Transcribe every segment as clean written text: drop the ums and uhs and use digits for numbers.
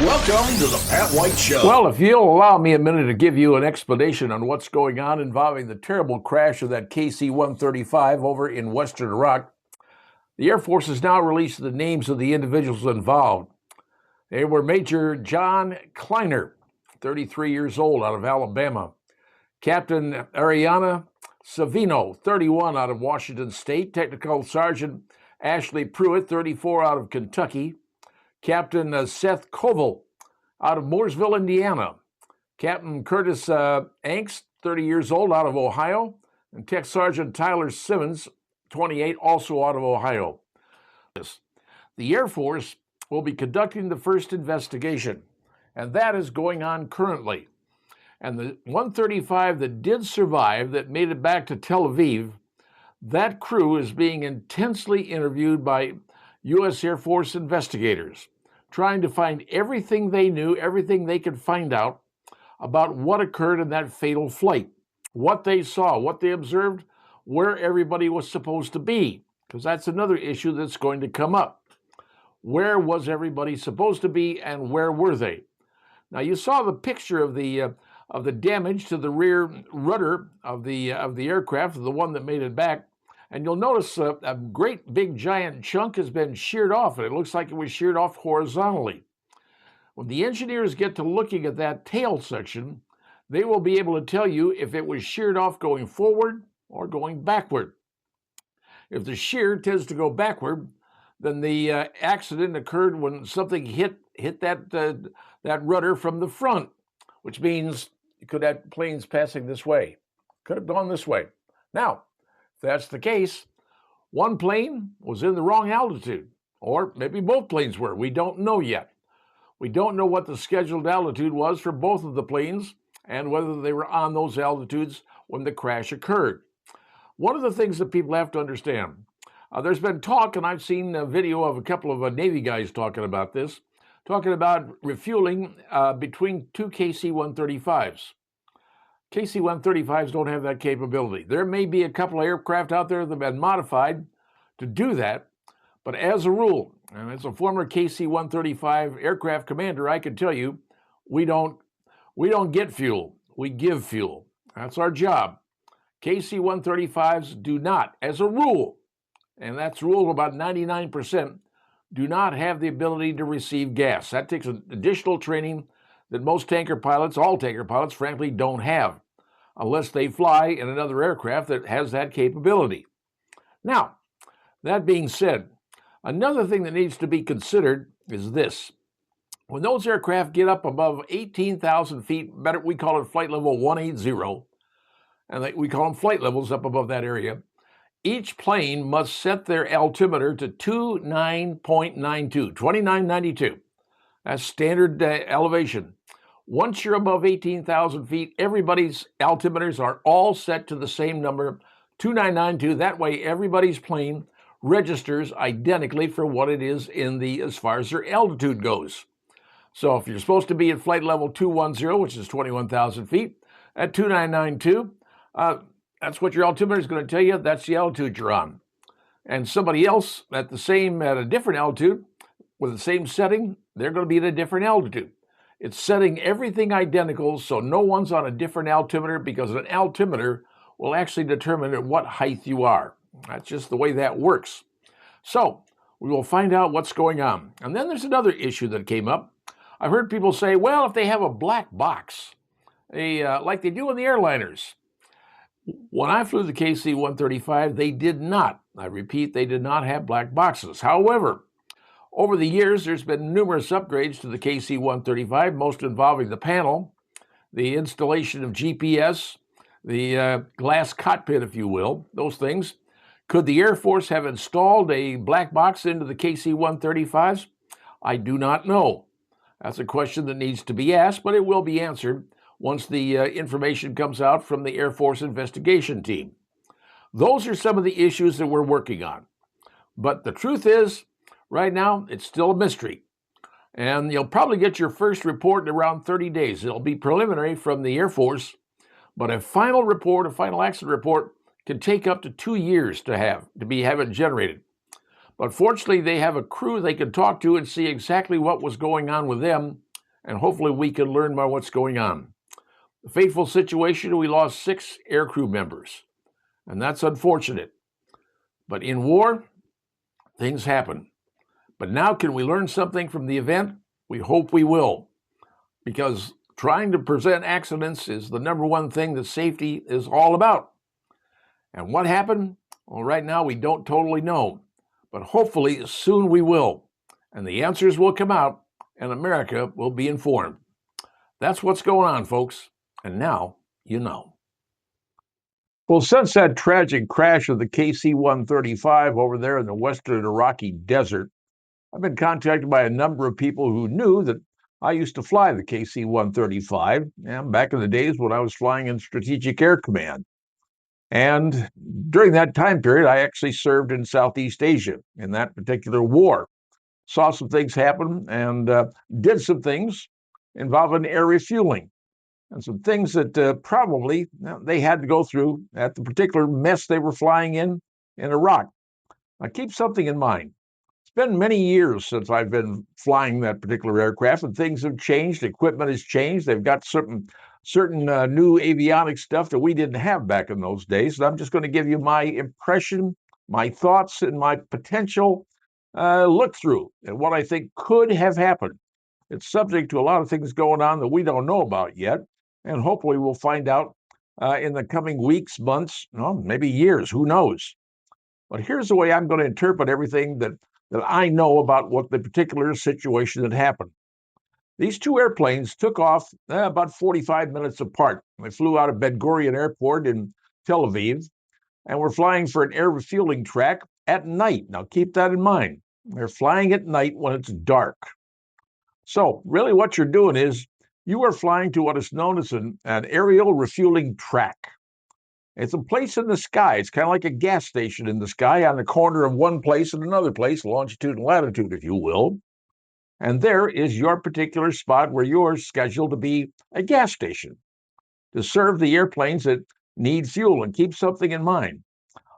Welcome to the Pat White Show. Well, if you'll allow me a minute to give you an explanation on what's going on involving the terrible crash of that KC-135 over in western Iraq, the Air Force has now released the names of the individuals involved. They were Major John Kleiner, 33 years old, out of Alabama. Captain Ariana Savino, 31, out of Washington State. Technical Sergeant Ashley Pruitt, 34, out of Kentucky. Captain Seth Koval, out of Mooresville, Indiana. Captain Curtis Angst, 30 years old, out of Ohio. And Tech Sergeant Tyler Simmons, 28, also out of Ohio. The Air Force will be conducting the first investigation, and that is going on currently. And the 135 that did survive, that made it back to Tel Aviv, that crew is being intensely interviewed by U.S. Air Force investigators, trying to find everything they knew, everything they could find out about what occurred in that fatal flight, what they saw, what they observed, where everybody was supposed to be, because that's another issue that's going to come up. Where was everybody supposed to be, and where were they? Now, you saw the picture of the damage to the rear rudder of the aircraft, the one that made it back. And you'll notice a great big giant chunk has been sheared off, and it looks like it was sheared off horizontally. When the engineers get to looking at that tail section, they will be able to tell you if it was sheared off going forward or going backward. If the shear tends to go backward, then the accident occurred when something hit that rudder from the front, which means you could have planes passing this way. Could have gone this way. Now, if that's the case, one plane was in the wrong altitude, or maybe both planes were. We don't know yet. We don't know what the scheduled altitude was for both of the planes and whether they were on those altitudes when the crash occurred. One of the things that people have to understand, there's been talk, and I've seen a video of a couple of Navy guys talking about this, talking about refueling between two KC-135s. KC-135s don't have that capability. There may be a couple of aircraft out there that have been modified to do that, but as a rule, and as a former KC-135 aircraft commander, I can tell you, we don't get fuel, we give fuel. That's our job. KC-135s do not, as a rule, and that's rule of about 99%, do not have the ability to receive gas. That takes additional training that most tanker pilots, all tanker pilots, frankly, don't have, unless they fly in another aircraft that has that capability. Now, that being said, another thing that needs to be considered is this. When those aircraft get up above 18,000 feet, better, we call it flight level 180, and we call them flight levels up above that area, each plane must set their altimeter to 29.92, 2992. That's standard elevation. Once you're above 18,000 feet, everybody's altimeters are all set to the same number, 2992. That way, everybody's plane registers identically for what it is as far as their altitude goes. So if you're supposed to be at flight level 210, which is 21,000 feet, at 2992, that's what your altimeter is going to tell you. That's the altitude you're on. And somebody else at a different altitude with the same setting, they're going to be at a different altitude. It's setting everything identical, so no one's on a different altimeter, because an altimeter will actually determine at what height you are. That's just the way that works. So we will find out what's going on. And then there's another issue that came up. I've heard people say, well, if they have a black box, like they do in the airliners. When I flew the KC-135, they did not. I repeat, they did not have black boxes. However, over the years, there's been numerous upgrades to the KC-135, most involving the panel, the installation of GPS, the glass cockpit, if you will, those things. Could the Air Force have installed a black box into the KC-135s? I do not know. That's a question that needs to be asked, but it will be answered once the information comes out from the Air Force investigation team. Those are some of the issues that we're working on. But the truth is, right now, it's still a mystery. And you'll probably get your first report in around 30 days. It'll be preliminary from the Air Force, but a final report, a final accident report, can take up to 2 years to have it generated. But fortunately, they have a crew they can talk to and see exactly what was going on with them and hopefully we can learn about what's going on. The fateful situation, we lost 6 aircrew members, and that's unfortunate. But in war, things happen. But now, can we learn something from the event? We hope we will, because trying to prevent accidents is the number one thing that safety is all about. And what happened? Well, right now we don't totally know, but hopefully soon we will. And the answers will come out, and America will be informed. That's what's going on, folks. And now you know. Well, since that tragic crash of the KC-135 over there in the western Iraqi desert, I've been contacted by a number of people who knew that I used to fly the KC-135 back in the days when I was flying in Strategic Air Command. And during that time period, I actually served in Southeast Asia in that particular war. Saw some things happen and did some things involving air refueling and some things that probably they had to go through at the particular mess they were flying in Iraq. Now, keep something in mind. It's been many years since I've been flying that particular aircraft, and things have changed. Equipment has changed. They've got certain new avionics stuff that we didn't have back in those days. And I'm just going to give you my impression, my thoughts, and my potential look through at what I think could have happened. It's subject to a lot of things going on that we don't know about yet, and hopefully we'll find out in the coming weeks, months, maybe years. Who knows? But here's the way I'm going to interpret everything that I know about what the particular situation that happened. These two airplanes took off about 45 minutes apart. They flew out of Ben Gurion Airport in Tel Aviv and were flying for an air refueling track at night. Now, keep that in mind. They're flying at night when it's dark. So, really, what you're doing is you are flying to what is known as an aerial refueling track. It's a place in the sky. It's kind of like a gas station in the sky on the corner of one place and another place, longitude and latitude, if you will. And there is your particular spot where you're scheduled to be a gas station to serve the airplanes that need fuel. And keep something in mind.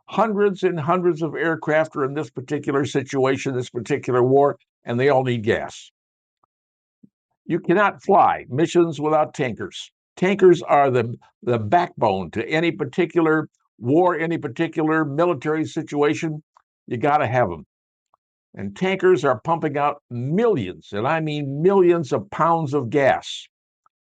Hundreds and hundreds of aircraft are in this particular situation, this particular war, and they all need gas. You cannot fly missions without tankers. Tankers are the backbone to any particular war, any particular military situation. You got to have them. And tankers are pumping out millions, and I mean millions of pounds of gas.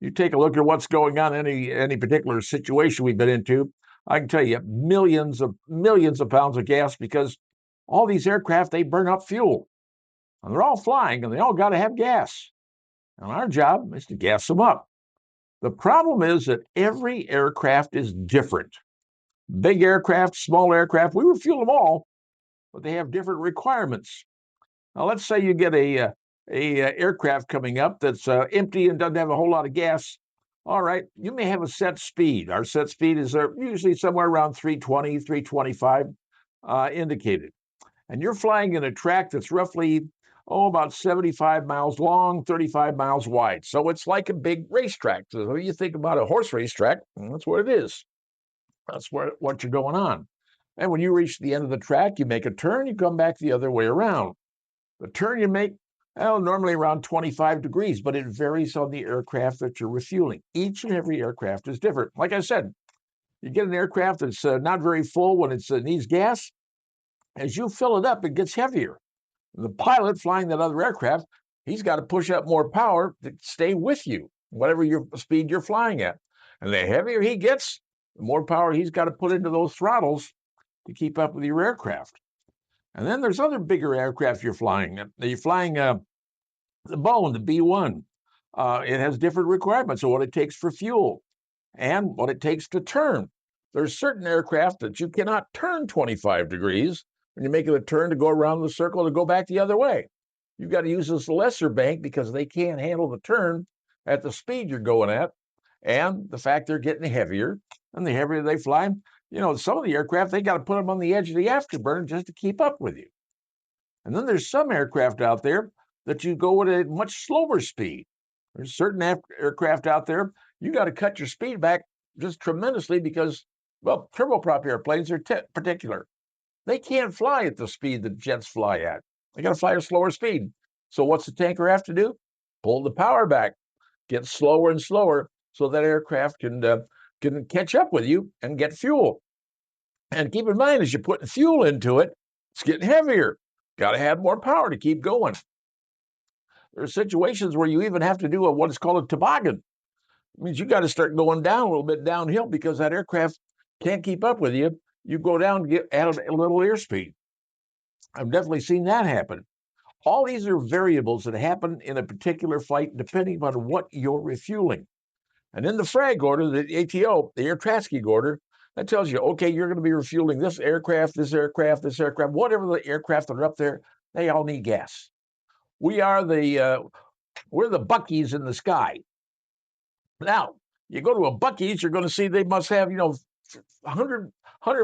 You take a look at what's going on in any particular situation we've been into, I can tell you millions of pounds of gas, because all these aircraft, they burn up fuel. And they're all flying, and they all got to have gas. And our job is to gas them up. The problem is that every aircraft is different. Big aircraft, small aircraft, we refuel them all, but they have different requirements. Now, let's say you get a aircraft coming up that's empty and doesn't have a whole lot of gas. All right, you may have a set speed. Our set speed is usually somewhere around 320, 325 indicated. And you're flying in a track that's roughly, about 75 miles long, 35 miles wide. So it's like a big racetrack. So you think about a horse racetrack, that's what it is. That's what you're going on. And when you reach the end of the track, you make a turn, you come back the other way around. The turn you make, normally around 25 degrees, but it varies on the aircraft that you're refueling. Each and every aircraft is different. Like I said, you get an aircraft that's not very full when it needs gas. As you fill it up, it gets heavier. The pilot flying that other aircraft, he's got to push up more power to stay with you, whatever your speed you're flying at. And the heavier he gets, the more power he's got to put into those throttles to keep up with your aircraft. And then there's other bigger aircraft you're flying. You're flying the Boeing, the B-1. It has different requirements of what it takes for fuel and what it takes to turn. There's certain aircraft that you cannot turn 25 degrees when you're making a turn to go around the circle to go back the other way. You've got to use this lesser bank because they can't handle the turn at the speed you're going at, and the fact they're getting heavier. And the heavier they fly, some of the aircraft, they got to put them on the edge of the afterburner just to keep up with you. And then there's some aircraft out there that you go at a much slower speed. There's certain aircraft out there, you got to cut your speed back just tremendously because, turboprop airplanes are particular. They can't fly at the speed that jets fly at. They got to fly a slower speed. So what's the tanker have to do? Pull the power back get slower and slower so that aircraft can catch up with you and get fuel. And keep in mind, as you're putting fuel into it, it's getting heavier. Got to have more power to keep going. There are situations where you even have to do what is called a toboggan. It means you got to start going down a little bit downhill because that aircraft can't keep up with you. You go down and add a little airspeed. I've definitely seen that happen. All these are variables that happen in a particular flight depending upon what you're refueling. And in the FRAG order, the ATO, the air traffic order, that tells you, okay, you're going to be refueling this aircraft, this aircraft, this aircraft, whatever the aircraft that are up there, they all need gas. We're the Buc-ee's in the sky. Now, you go to a Buc-ee's, you're going to see they must have, 100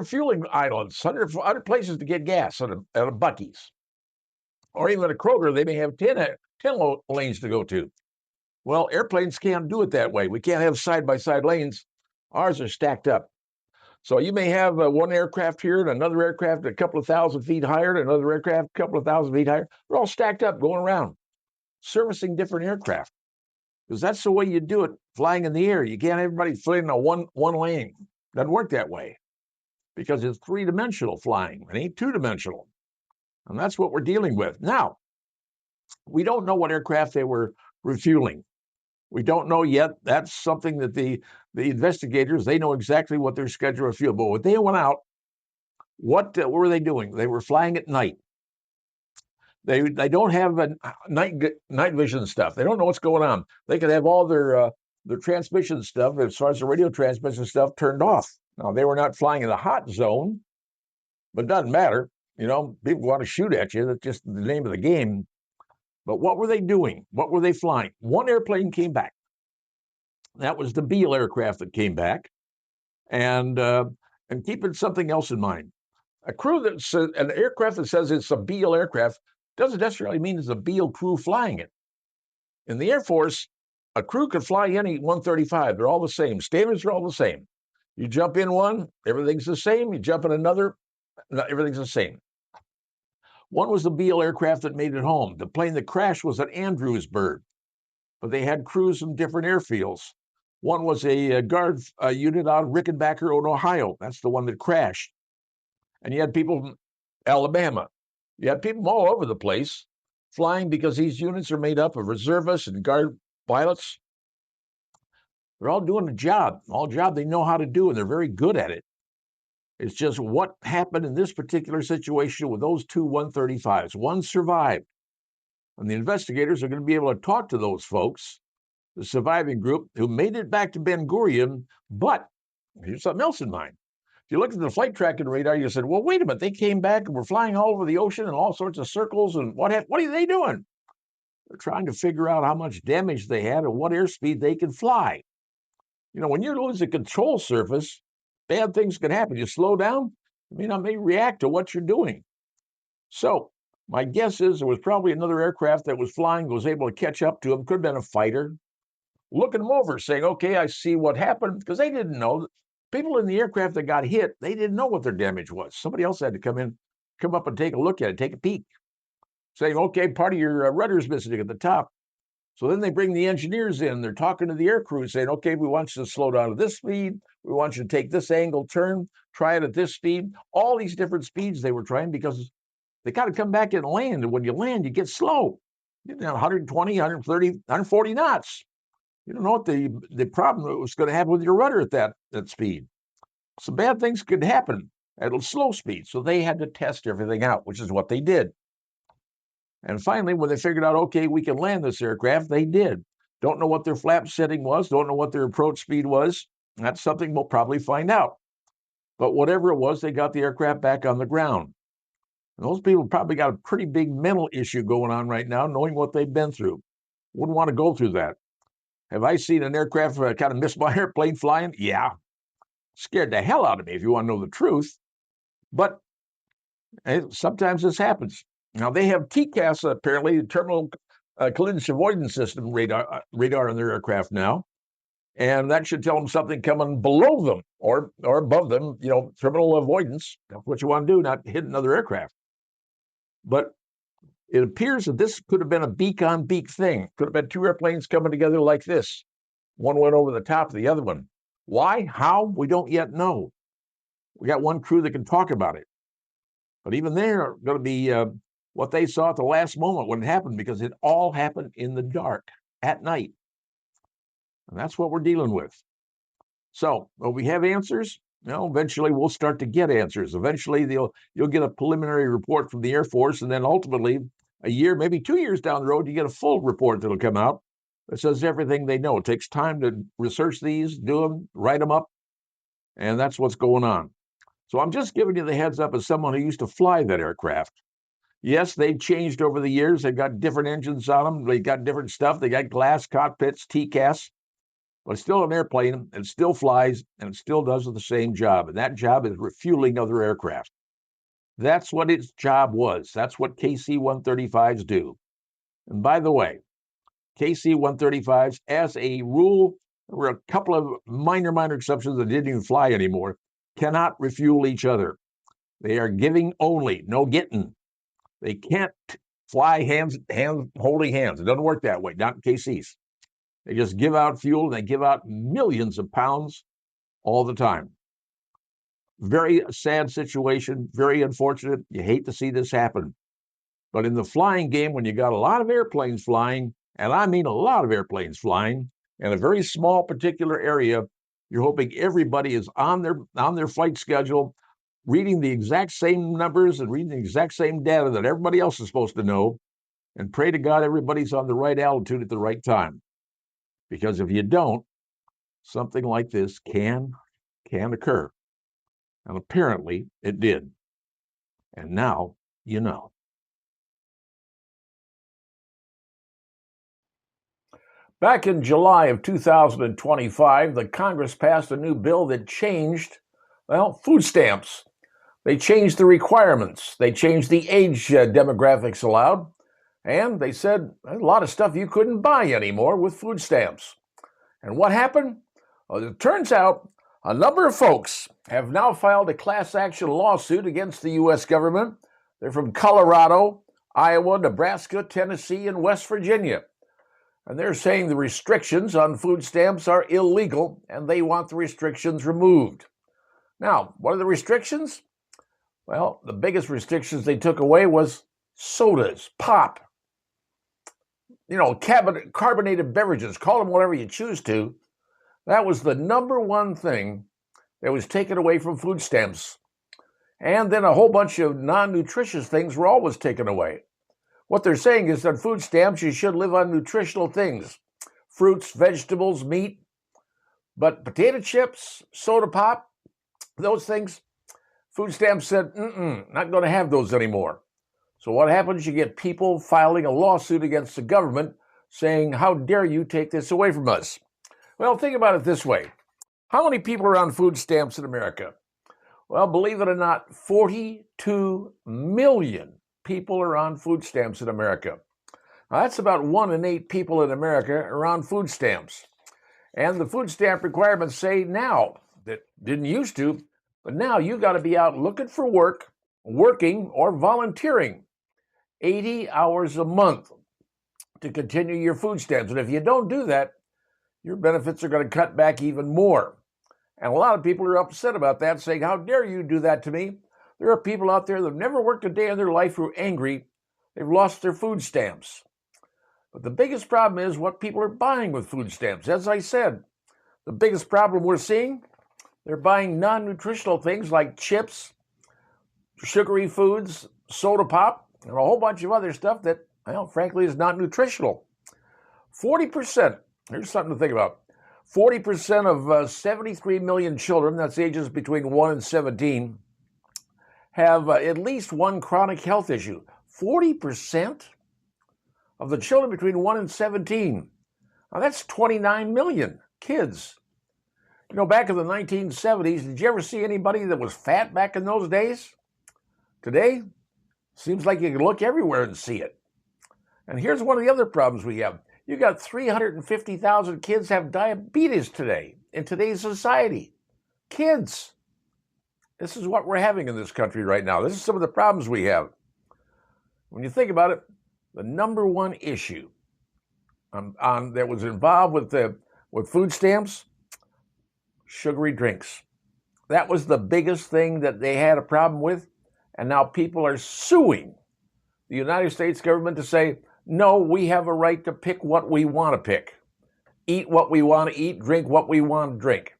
fueling islands, 100 places to get gas at a Buc-ee's. Or even a Kroger, they may have 10 lanes to go to. Well, airplanes can't do it that way. We can't have side-by-side lanes. Ours are stacked up. So you may have one aircraft here and another aircraft a couple of thousand feet higher and another aircraft a couple of thousand feet higher. They're all stacked up going around, servicing different aircraft. Because that's the way you do it, flying in the air. You can't have everybody flying in one lane. Doesn't work that way because it's three-dimensional flying. It ain't two-dimensional. And that's what we're dealing with. Now, we don't know what aircraft they were refueling. We don't know yet. That's something that the investigators, they know exactly what their schedule of fuel. But when they went out, what were they doing? They were flying at night. They don't have a night vision stuff. They don't know what's going on. They could have all their transmission stuff, as far as the radio transmission stuff, turned off. Now, they were not flying in the hot zone, but it doesn't matter. People want to shoot at you. That's just the name of the game. But what were they doing? What were they flying? One airplane came back. That was the Beale aircraft that came back. And keeping something else in mind. An aircraft that says it's a Beale aircraft doesn't necessarily mean it's a Beale crew flying it. In the Air Force, a crew could fly any 135. They're all the same. Standards are all the same. You jump in one, everything's the same. You jump in another, everything's the same. One was the Beale aircraft that made it home. The plane that crashed was an Andrewsburg, but they had crews from different airfields. One was a guard unit out of Rickenbacker, Ohio. That's the one that crashed. And you had people from Alabama. You had people all over the place flying because these units are made up of reservists and guard pilots. They're all doing a job they know how to do, and they're very good at it. It's just what happened in this particular situation with those two 135s. One survived. And the investigators are going to be able to talk to those folks, the surviving group, who made it back to Ben Gurion. But here's something else in mind. If you look at the flight tracking radar, you said, well, wait a minute. They came back and were flying all over the ocean in all sorts of circles. And what are they doing? They're trying to figure out how much damage they had and what airspeed they can fly. When you lose a control surface, bad things can happen. You slow down, may react to what you're doing. So my guess is there was probably another aircraft that was flying, was able to catch up to him. Could have been a fighter, looking him over, saying, okay, I see what happened, because they didn't know. People in the aircraft that got hit, they didn't know what their damage was. Somebody else had to come up and take a look at it, take a peek, saying, okay, part of your rudder's missing at the top. So then they bring the engineers in. They're talking to the air crew saying, okay, we want you to slow down to this speed. We want you to take this angle turn, try it at this speed. All these different speeds they were trying because they got to come back and land. And when you land, you get slow. 120, 130, 140 knots. You don't know what the problem was going to happen with your rudder at that speed. So bad things could happen at a slow speed. So they had to test everything out, which is what they did. And finally, when they figured out, okay, we can land this aircraft, they did. Don't know what their flap setting was, don't know what their approach speed was. That's something we'll probably find out. But whatever it was, they got the aircraft back on the ground. And those people probably got a pretty big mental issue going on right now, knowing what they've been through. Wouldn't want to go through that. Have I seen an aircraft kind of miss my airplane flying? Yeah. Scared the hell out of me, if you want to know the truth. But sometimes this happens. Now, they have TCAS, apparently, the Terminal Collision Avoidance System radar on their aircraft now. And that should tell them something coming below them or above them, terminal avoidance. That's what you want to do, not hit another aircraft. But It appears that this could have been a beak-on-beak thing. Could have been two airplanes coming together like this. One went over the top of the other one. Why? How? We don't yet know. We got one crew that can talk about it. But even they're going to be what they saw at the last moment when it happened, because it all happened in the dark at night. And that's what we're dealing with. So, will we have answers? No, eventually we'll start to get answers. Eventually you'll get a preliminary report from the Air Force, and then ultimately a year, maybe 2 years down the road, you get a full report that'll come out that says everything they know. It takes time to research these, do them, write them up, and that's what's going on. So I'm just giving you the heads up as someone who used to fly that aircraft. Yes, they've changed over the years. They've got different engines on them. They got different stuff. They got glass cockpits, TCAS. But it's still an airplane, and it still flies, and it still does the same job. And that job is refueling other aircraft. That's what its job was. That's what KC-135s do. And by the way, KC-135s, as a rule, there were a couple of minor exceptions that didn't even fly anymore, cannot refuel each other. They are giving only, no getting. They can't fly hands holding hands. It doesn't work that way, not in KCs. They just give out fuel, and they give out millions of pounds all the time. Very sad situation, very unfortunate. You hate to see this happen. But in the flying game, when you got a lot of airplanes flying, and I mean a lot of airplanes flying, in a very small particular area, you're hoping everybody is on their flight schedule, reading the exact same numbers and reading the exact same data that everybody else is supposed to know, and pray to God everybody's on the right altitude at the right time. Because if you don't, something like this can occur. And apparently it did. And now you know. Back in July of 2025, the Congress passed a new bill that changed, food stamps. They changed the requirements. They changed the age demographics allowed. And they said a lot of stuff you couldn't buy anymore with food stamps. And what happened? Well, it turns out a number of folks have now filed a class action lawsuit against the U.S. government. They're from Colorado, Iowa, Nebraska, Tennessee, and West Virginia. And they're saying the restrictions on food stamps are illegal, and they want the restrictions removed. Now, what are the restrictions? Well, the biggest restrictions they took away was sodas, pop, carbonated beverages, call them whatever you choose to. That was the number one thing that was taken away from food stamps. And then a whole bunch of non-nutritious things were always taken away. What they're saying is that food stamps, you should live on nutritional things, fruits, vegetables, meat. But potato chips, soda pop, those things, food stamps said, not going to have those anymore. So what happens? You get people filing a lawsuit against the government saying, how dare you take this away from us? Well, think about it this way. How many people are on food stamps in America? Well, believe it or not, 42 million people are on food stamps in America. Now, that's about 1 in 8 people in America are on food stamps. And the food stamp requirements say now, that didn't used to, but now you've got to be out looking for work, working, or volunteering 80 hours a month to continue your food stamps. And if you don't do that, your benefits are going to cut back even more. And a lot of people are upset about that, saying, how dare you do that to me? There are people out there that have never worked a day in their life who are angry. They've lost their food stamps. But the biggest problem is what people are buying with food stamps. As I said, the biggest problem we're seeing, they're buying non-nutritional things like chips, sugary foods, soda pop, and a whole bunch of other stuff that, frankly, is not nutritional. 40%, here's something to think about. 40% of 73 million children, that's ages between 1 and 17, have at least one chronic health issue. 40% of the children between 1 and 17. Now that's 29 million kids. Back in the 1970s, did you ever see anybody that was fat back in those days? Today, seems like you can look everywhere and see it. And here's one of the other problems we have. You got 350,000 kids have diabetes today in today's society. Kids. This is what we're having in this country right now. This is some of the problems we have. When you think about it, the number one issue that was involved with food stamps, sugary drinks. That was the biggest thing that they had a problem with, and now people are suing the United States government to say, no, we have a right to pick what we want to pick, eat what we want to eat, drink what we want to drink,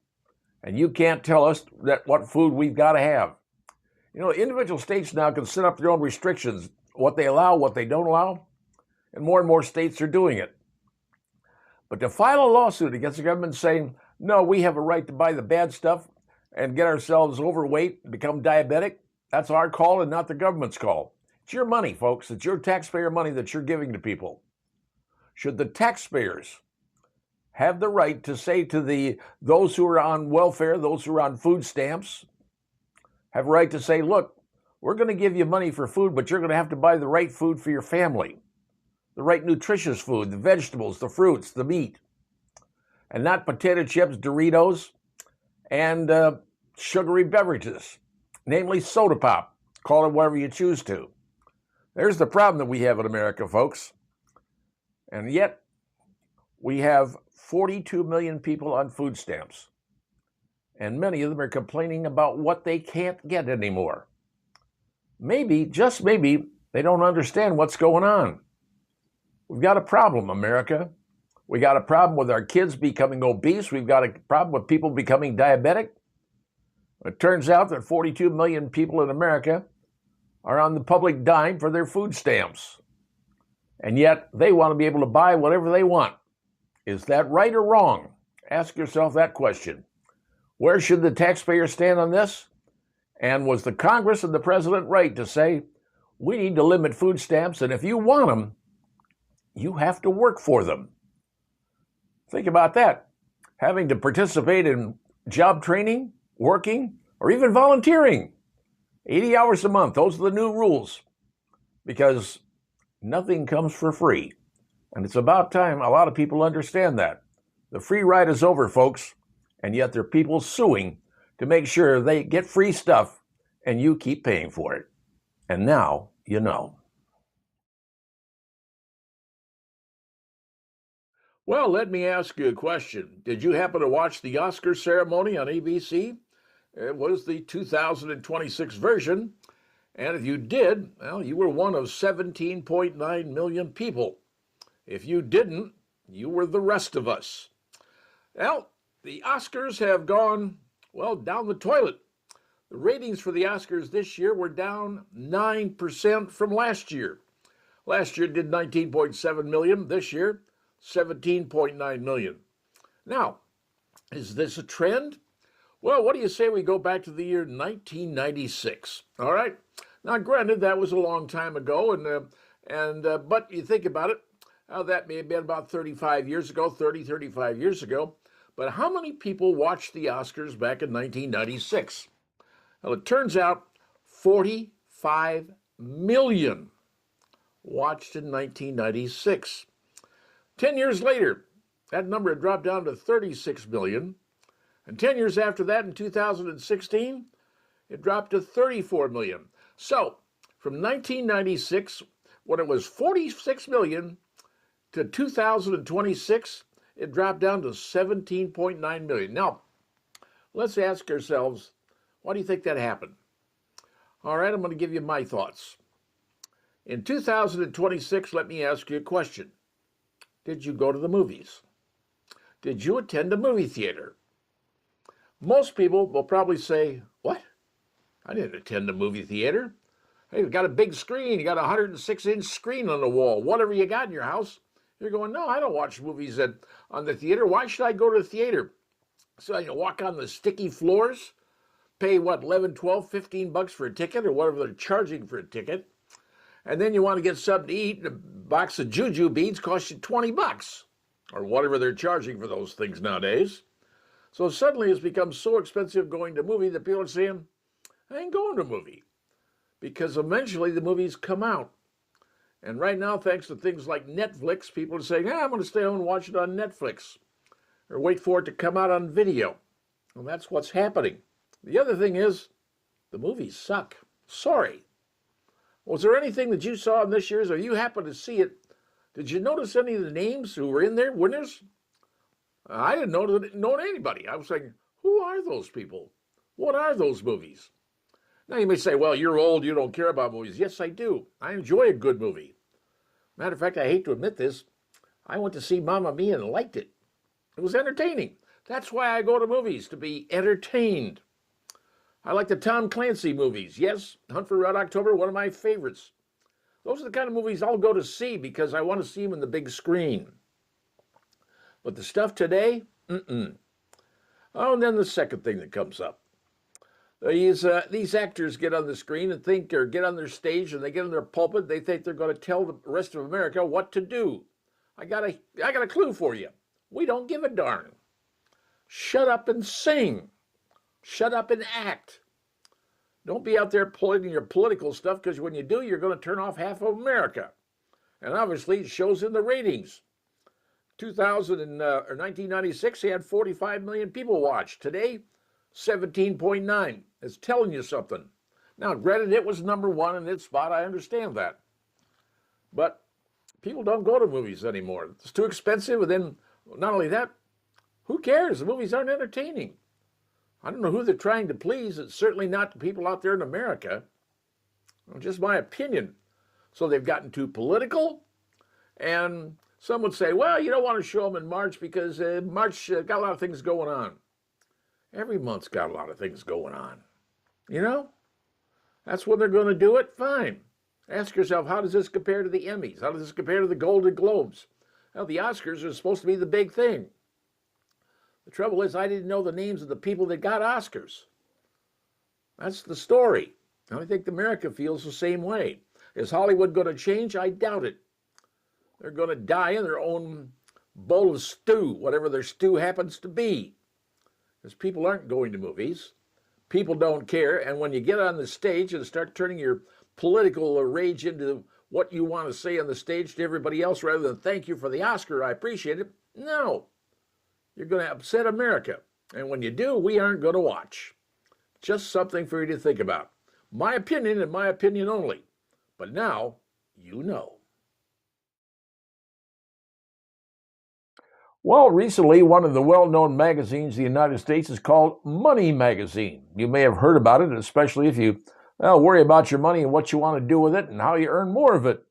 and you can't tell us that what food we've got to have. You know, individual states now can set up their own restrictions, what they allow, what they don't allow, and more states are doing it. But to file a lawsuit against the government saying, no, we have a right to buy the bad stuff and get ourselves overweight and become diabetic, that's our call and not the government's call. It's your money, folks. It's your taxpayer money that you're giving to people. Should the taxpayers have the right to say to those who are on welfare, those who are on food stamps, have a right to say, look, we're going to give you money for food, but you're going to have to buy the right food for your family, the right nutritious food, the vegetables, the fruits, the meat, and not potato chips, Doritos, and sugary beverages, namely soda pop. Call it whatever you choose to. There's the problem that we have in America, folks. And yet, we have 42 million people on food stamps. And many of them are complaining about what they can't get anymore. Maybe, just maybe, they don't understand what's going on. We've got a problem, America. We got a problem with our kids becoming obese. We've got a problem with people becoming diabetic. It turns out that 42 million people in America are on the public dime for their food stamps. And yet they want to be able to buy whatever they want. Is that right or wrong? Ask yourself that question. Where should the taxpayer stand on this? And was the Congress and the president right to say, we need to limit food stamps, and if you want them, you have to work for them? Think about that. Having to participate in job training, working, or even volunteering. 80 hours a month, those are the new rules. Because nothing comes for free. And it's about time a lot of people understand that. The free ride is over, folks, and yet there are people suing to make sure they get free stuff and you keep paying for it. And now you know. Well, let me ask you a question. Did you happen to watch the Oscar ceremony on ABC? It was the 2026 version. And if you did, well, you were one of 17.9 million people. If you didn't, you were the rest of us. Well, the Oscars have gone, well, down the toilet. The ratings for the Oscars this year were down 9% from last year. Last year did 19.7 million. This year, 17.9 million. Now, is this a trend? Well, what do you say we go back to the year 1996? All right. Now, granted, that was a long time ago, but you think about it, that may have been about 35 years ago. But how many people watched the Oscars back in 1996? Well, it turns out 45 million watched in 1996. 10 years later, that number had dropped down to 36 million. And 10 years after that, in 2016, it dropped to 34 million. So, from 1996, when it was 46 million, to 2026, it dropped down to 17.9 million. Now, let's ask ourselves, why do you think that happened? All right, I'm going to give you my thoughts. In 2026, let me ask you a question. Did you go to the movies? Did you attend a movie theater? Most people will probably say, what? I didn't attend a movie theater. Hey, you got a big screen. You got a 106-inch screen on the wall. Whatever you got in your house. You're going, no, I don't watch movies on the theater. Why should I go to the theater? So you walk on the sticky floors, pay what, 11, 12, 15 bucks for a ticket or whatever they're charging for a ticket. And then you want to get something to eat, and a box of juju beans costs you 20 bucks or whatever they're charging for those things nowadays. So suddenly it's become so expensive going to a movie that people are saying, I ain't going to a movie. Because eventually the movies come out. And right now, thanks to things like Netflix, people are saying, I'm going to stay home and watch it on Netflix. Or wait for it to come out on video. And that's what's happening. The other thing is, the movies suck. Sorry. Was there anything that you saw in this year's, or you happened to see it? Did you notice any of the names who were in there, winners? I didn't know anybody. I was thinking, who are those people? What are those movies? Now you may say, well, you're old, you don't care about movies. Yes, I do. I enjoy a good movie. Matter of fact, I hate to admit this, I went to see Mamma Mia and liked it. It was entertaining. That's why I go to movies, to be entertained. I like the Tom Clancy movies. Yes, Hunt for Red October, one of my favorites. Those are the kind of movies I'll go to see because I want to see them in the big screen. But the stuff today, Oh, and then the second thing that comes up. These actors get on the screen and think, or get on their stage and they get in their pulpit, they think they're going to tell the rest of America what to do. I got a clue for you. We don't give a darn. Shut up and sing. Shut up and act. Don't be out there pulling your political stuff, because when you do, you're going to turn off half of America. And obviously, it shows in the ratings. 1996, he had 45 million people watch. Today, 17.9. It's telling you something. Now, granted, it was number one in its spot. I understand that. But people don't go to movies anymore. It's too expensive. And then, not only that, who cares? The movies aren't entertaining. I don't know who they're trying to please. It's certainly not the people out there in America. Just my opinion. So they've gotten too political. And some would say, well, you don't want to show them in March because March got a lot of things going on. Every month's got a lot of things going on. You know? That's when they're going to do it? Fine. Ask yourself, how does this compare to the Emmys? How does this compare to the Golden Globes? Well, the Oscars are supposed to be the big thing. The trouble is, I didn't know the names of the people that got Oscars. That's the story. And I think America feels the same way. Is Hollywood going to change? I doubt it. They're going to die in their own bowl of stew, whatever their stew happens to be. Because people aren't going to movies. People don't care. And when you get on the stage and start turning your political rage into what you want to say on the stage to everybody else rather than thank you for the Oscar, I appreciate it. No. You're going to upset America. And when you do, we aren't going to watch. Just something for you to think about. My opinion and my opinion only. But now, you know. Well, recently, one of the well-known magazines in the United States is called Money Magazine. You may have heard about it, especially if you worry about your money and what you want to do with it and how you earn more of it.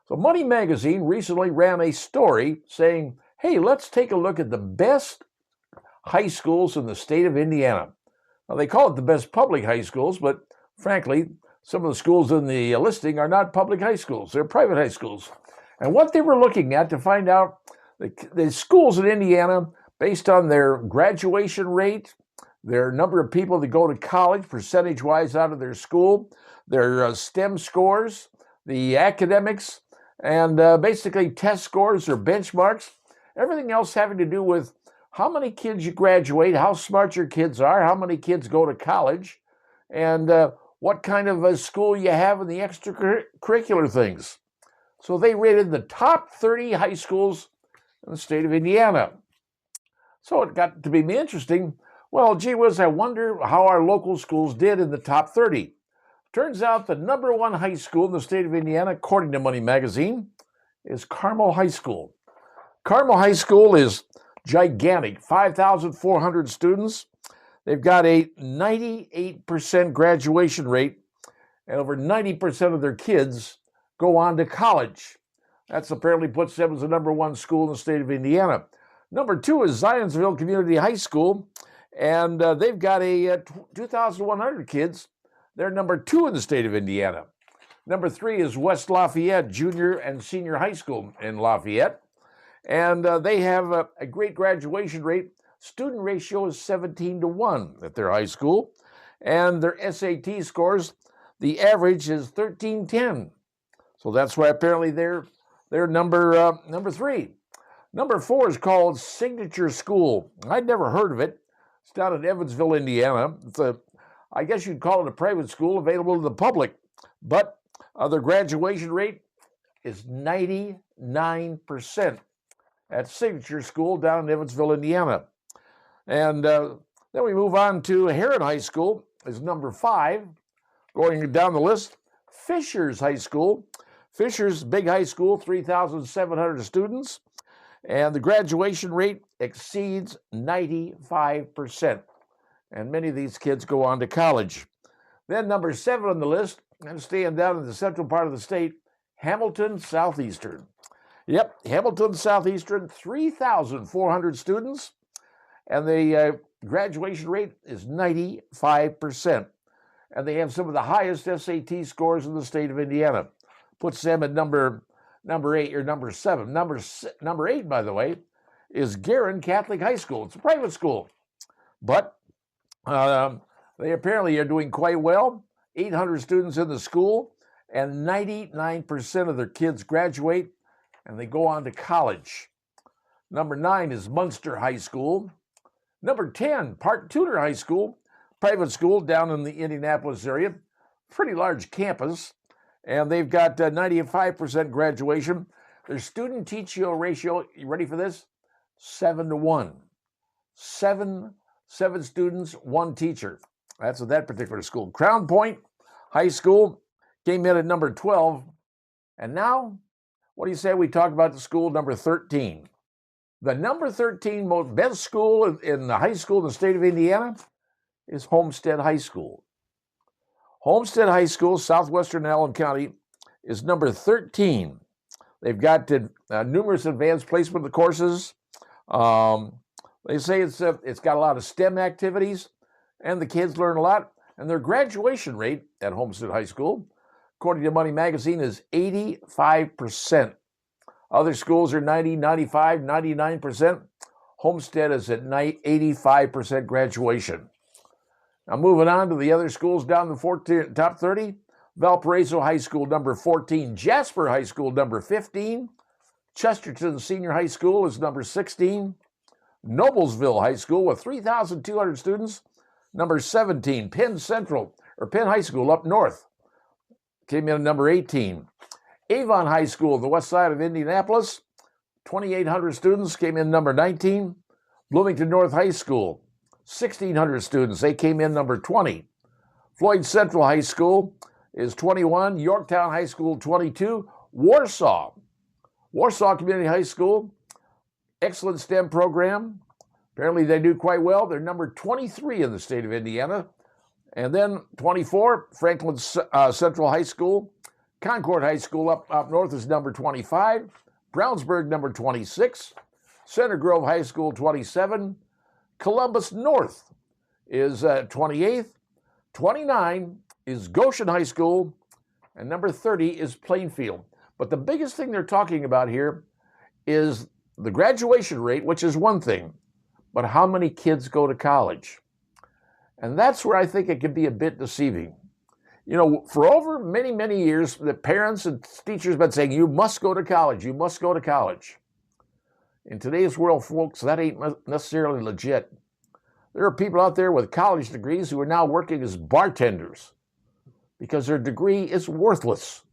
So Money Magazine recently ran a story saying, hey, let's take a look at the best high schools in the state of Indiana. Now, they call it the best public high schools, but frankly, some of the schools in the listing are not public high schools. They're private high schools. And what they were looking at to find out the schools in Indiana, based on their graduation rate, their number of people that go to college percentage-wise out of their school, their STEM scores, the academics, and basically test scores or benchmarks, everything else having to do with how many kids you graduate, how smart your kids are, how many kids go to college, and what kind of a school you have in the extracurricular things. So they rated the top 30 high schools in the state of Indiana. So it got to be interesting. Well, gee whiz, I wonder how our local schools did in the top 30. Turns out the number one high school in the state of Indiana, according to Money Magazine, is Carmel High School. Carmel High School is gigantic, 5,400 students. They've got a 98% graduation rate, and over 90% of their kids go on to college. That's apparently puts them as the number one school in the state of Indiana. Number two is Zionsville Community High School, and they've got a 2,100 kids. They're number two in the state of Indiana. Number three is West Lafayette Junior and Senior High School in Lafayette, and they have a great graduation rate. Student ratio is 17-1 at their high school, and their SAT scores, the average is 1310. So that's why apparently they're number three. Number four is called Signature School. I'd never heard of it. It's down in Evansville, Indiana. I guess you'd call it a private school available to the public, but their graduation rate is 99% at Signature School down in Evansville, Indiana. And then we move on to Heron High School is number 5. Going down the list, Fishers High School. Fishers, big high school, 3,700 students, and the graduation rate exceeds 95%. And many of these kids go on to college. Then number 7 on the list, and staying down in the central part of the state, Hamilton Southeastern. Yep, Hamilton Southeastern, 3,400 students, and the graduation rate is 95%. And they have some of the highest SAT scores in the state of Indiana. Puts them at number 8 or number 7. Number 8, by the way, is Guerin Catholic High School. It's a private school, but they apparently are doing quite well. 800 students in the school, and 99% of their kids graduate, and they go on to college. Number 9 is Munster High School. Number 10, Park Tudor High School, private school down in the Indianapolis area. Pretty large campus, and they've got 95% graduation. Their student-teacher ratio, you ready for this? 7-to-1. Seven students, 1 teacher. That's at that particular school. Crown Point High School came in at number 12. And now, what do you say we talk about the school number 13? The number 13 most best school in the high school in the state of Indiana is Homestead High School. Homestead High School, southwestern Allen County, is number 13. They've got numerous advanced placement courses. They say it's got a lot of STEM activities, and the kids learn a lot. And their graduation rate at Homestead High School, according to Money Magazine, is 85%. Other schools are 90, 95, 99%. Homestead is at 85% graduation. Now moving on to the other schools down the top 30. Valparaiso High School, number 14. Jasper High School, number 15. Chesterton Senior High School is number 16. Noblesville High School with 3,200 students, number 17. Penn High School up north came in at number 18. Avon High School, the west side of Indianapolis, 2,800 students, came in number 19. Bloomington North High School, 1,600 students. They came in number 20. Floyd Central High School is 21. Yorktown High School, 22. Warsaw Community High School, excellent STEM program. Apparently they do quite well. They're number 23 in the state of Indiana. And then 24, Franklin Central High School. Concord High School up north is number 25. Brownsburg, number 26. Center Grove High School, 27. Columbus North is 28th. 29 is Goshen High School. And number 30 is Plainfield. But the biggest thing they're talking about here is the graduation rate, which is one thing, but how many kids go to college? And that's where I think it can be a bit deceiving. You know, for over many, many years, the parents and teachers have been saying, you must go to college, you must go to college. In today's world, folks, that ain't necessarily legit. There are people out there with college degrees who are now working as bartenders because their degree is worthless.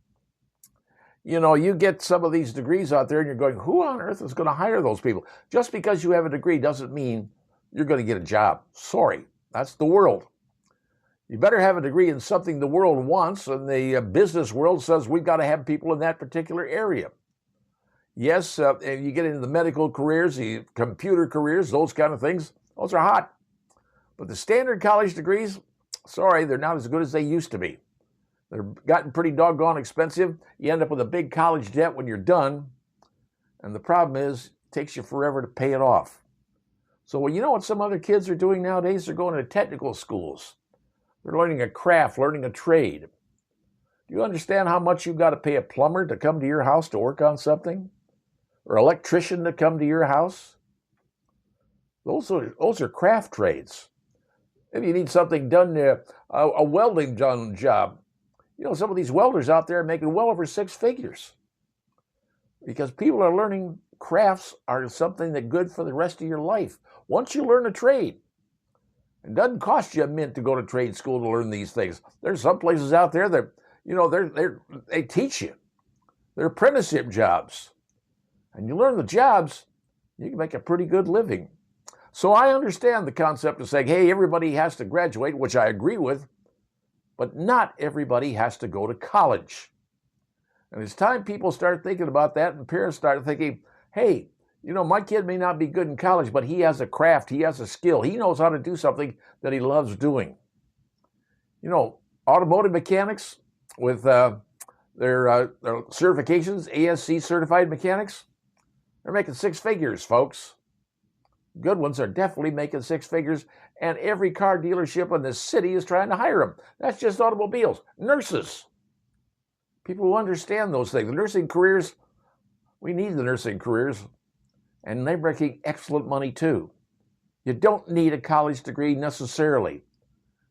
You know, you get some of these degrees out there and you're going, who on earth is going to hire those people? Just because you have a degree doesn't mean you're going to get a job. Sorry, that's the world. You better have a degree in something the world wants, and the business world says we've got to have people in that particular area. Yes, and you get into the medical careers, the computer careers, those kind of things, those are hot. But the standard college degrees, sorry, they're not as good as they used to be. They've gotten pretty doggone expensive. You end up with a big college debt when you're done. And the problem is, it takes you forever to pay it off. So, well, you know what some other kids are doing nowadays? They're going to technical schools. They're learning a craft, learning a trade. Do you understand how much you've got to pay a plumber to come to your house to work on something? Or an electrician to come to your house? Those are craft trades. If you need something done, a welding done job, you know, some of these welders out there are making well over 6 figures because people are learning crafts are something that's good for the rest of your life. Once you learn a trade, it doesn't cost you a mint to go to trade school to learn these things. There's some places out there that, you know, they teach you. They're apprenticeship jobs. And you learn the jobs, you can make a pretty good living. So I understand the concept of saying, hey, everybody has to graduate, which I agree with. But not everybody has to go to college. And it's time people start thinking about that and parents start thinking, hey, my kid may not be good in college, but he has a craft, he has a skill, he knows how to do something that he loves doing. Automotive mechanics with their certifications, ASC certified mechanics, they're making six figures, folks. Good ones are definitely making six figures, and every car dealership in the city is trying to hire them. That's just automobiles. Nurses, people who understand those things. The nursing careers, we need the nursing careers, and they're making excellent money too. You don't need a college degree necessarily.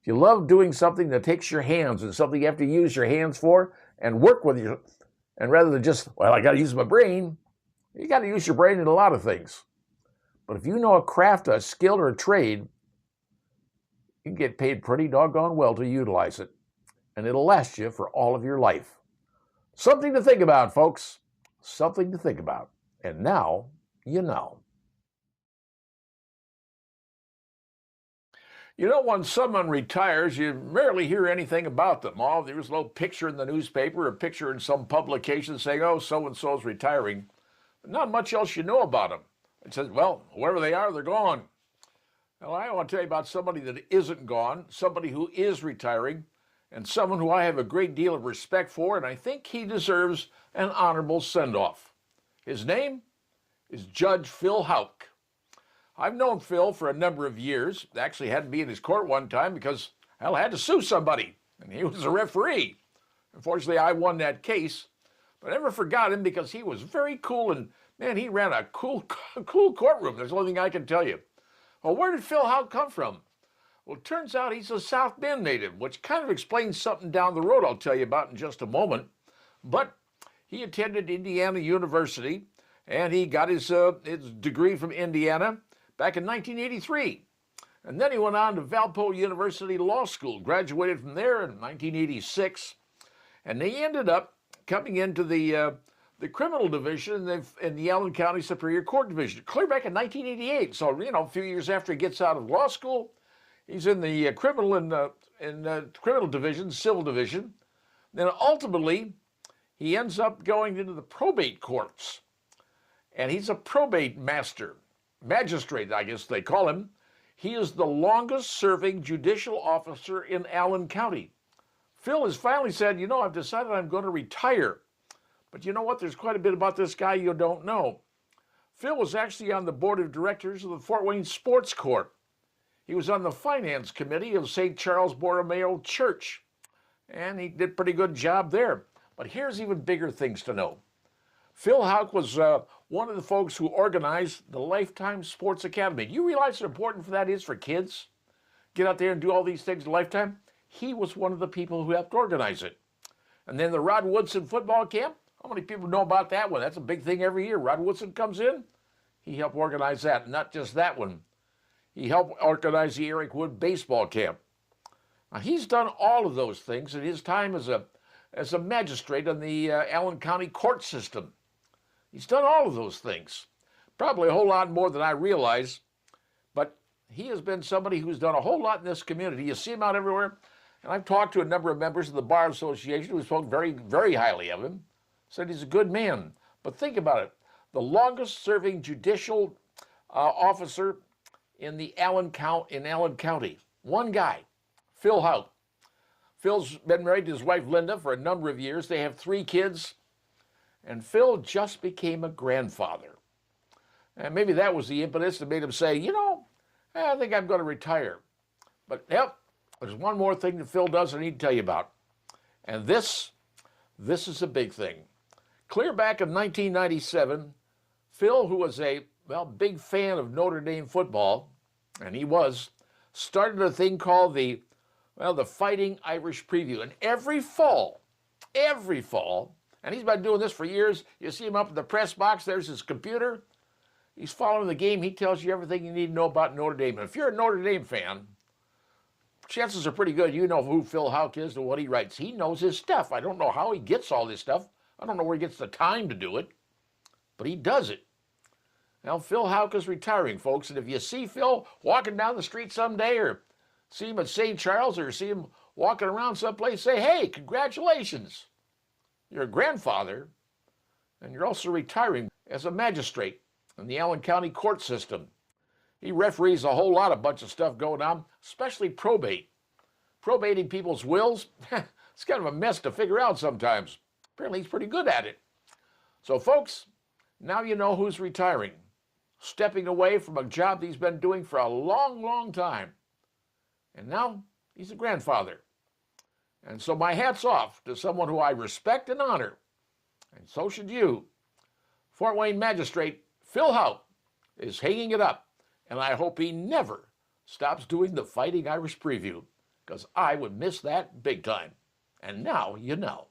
If you love doing something that takes your hands and something you have to use your hands for and work with your, and rather than just, I got to use my brain, you got to use your brain in a lot of things. But if you know a craft, a skill, or a trade, you can get paid pretty doggone well to utilize it. And it'll last you for all of your life. Something to think about, folks. Something to think about. And now, you know. When someone retires, you rarely hear anything about them. There's a little picture in the newspaper, a picture in some publication saying, so-and-so's retiring. But not much else you know about them. It says, wherever they are, they're gone. Well, I want to tell you about somebody that isn't gone, somebody who is retiring, and someone who I have a great deal of respect for, and I think he deserves an honorable send-off. His name is Judge Phil Houk. I've known Phil for a number of years. Actually had to be in his court one time because, I had to sue somebody, and he was a referee. Unfortunately, I won that case, but I never forgot him because he was very cool, and man, he ran a cool courtroom. There's the only thing I can tell you. Well, where did Phil Houk come from? Well, it turns out he's a South Bend native, which kind of explains something down the road I'll tell you about in just a moment. But he attended Indiana University, and he got his degree from Indiana back in 1983. And then he went on to Valpo University Law School, graduated from there in 1986, and he ended up coming into the criminal division in the Allen County Superior Court Division, clear back in 1988. So, a few years after he gets out of law school, he's in the criminal division, civil division. Then ultimately, he ends up going into the probate courts. And he's a probate magistrate, I guess they call him. He is the longest serving judicial officer in Allen County. Phil has finally said, I've decided I'm going to retire. But you know what? There's quite a bit about this guy you don't know. Phil was actually on the board of directors of the Fort Wayne Sports Court. He was on the finance committee of St. Charles Borromeo Church, and he did a pretty good job there. But here's even bigger things to know. Phil Houk was one of the folks who organized the Lifetime Sports Academy. Do you realize how important that is for kids? Get out there and do all these things at Lifetime? He was one of the people who helped organize it. And then the Rod Woodson football camp. How many people know about that one? That's a big thing every year. Rod Woodson comes in. He helped organize that. Not just that one. He helped organize the Eric Wood baseball camp. Now, he's done all of those things in his time as a magistrate on the Allen County court system. He's done all of those things. Probably a whole lot more than I realize. But he has been somebody who's done a whole lot in this community. You see him out everywhere. And I've talked to a number of members of the Bar Association who spoke very, very highly of him. Said he's a good man. But think about it. The longest serving judicial officer in Allen County. One guy, Phil Houk. Phil's been married to his wife Linda for a number of years. They have 3 kids. And Phil just became a grandfather. And maybe that was the impetus that made him say, I think I'm going to retire. But, there's one more thing that Phil does I need to tell you about. And this is a big thing. Clear back in 1997, Phil, who was a big fan of Notre Dame football, and he started a thing called the Fighting Irish Preview. And every fall, and he's been doing this for years. You see him up in the press box. There's his computer. He's following the game. He tells you everything you need to know about Notre Dame. And if you're a Notre Dame fan, chances are pretty good you know who Phil Houk is and what he writes. He knows his stuff. I don't know how he gets all this stuff. I don't know where he gets the time to do it, but he does it. Now, Phil Houk is retiring, folks, and if you see Phil walking down the street someday or see him at St. Charles or see him walking around someplace, say, hey, congratulations. You're a grandfather, and you're also retiring as a magistrate in the Allen County court system. He referees a whole bunch of stuff going on, especially probate. Probating people's wills, it's kind of a mess to figure out sometimes. Apparently he's pretty good at it. So folks, now you know who's retiring, stepping away from a job he's been doing for a long, long time. And now he's a grandfather. And so my hat's off to someone who I respect and honor. And so should you. Fort Wayne Magistrate Phil Houk is hanging it up. And I hope he never stops doing the Fighting Irish preview, because I would miss that big time. And now you know.